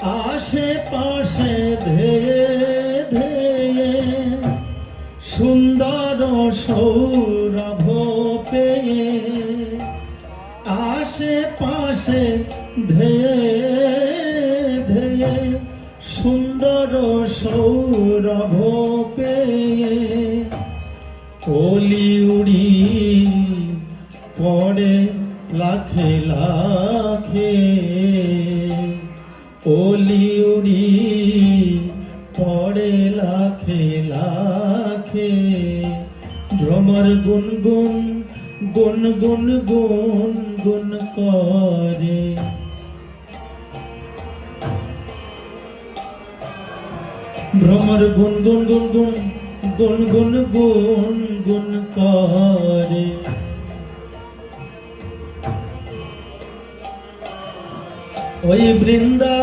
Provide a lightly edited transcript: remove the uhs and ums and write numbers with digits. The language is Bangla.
আশেপাশে ধেয়ে ধেয়ে সুন্দর সৌরভ পেয়ে, আশেপাশে ধেয়ে ধেয়ে সুন্দর সৌরভ পেয়ে কলি উড়ি পড়ে লাখে লাখে, কলি উড়ি পড়ে লাখে লাখে, ভ্রমর গুনগুন গুনগুন গুনগুন করে। ভ্রমর গুনগুন গুনগুন গুনগুন গুনগুন করে। ওই বৃন্দা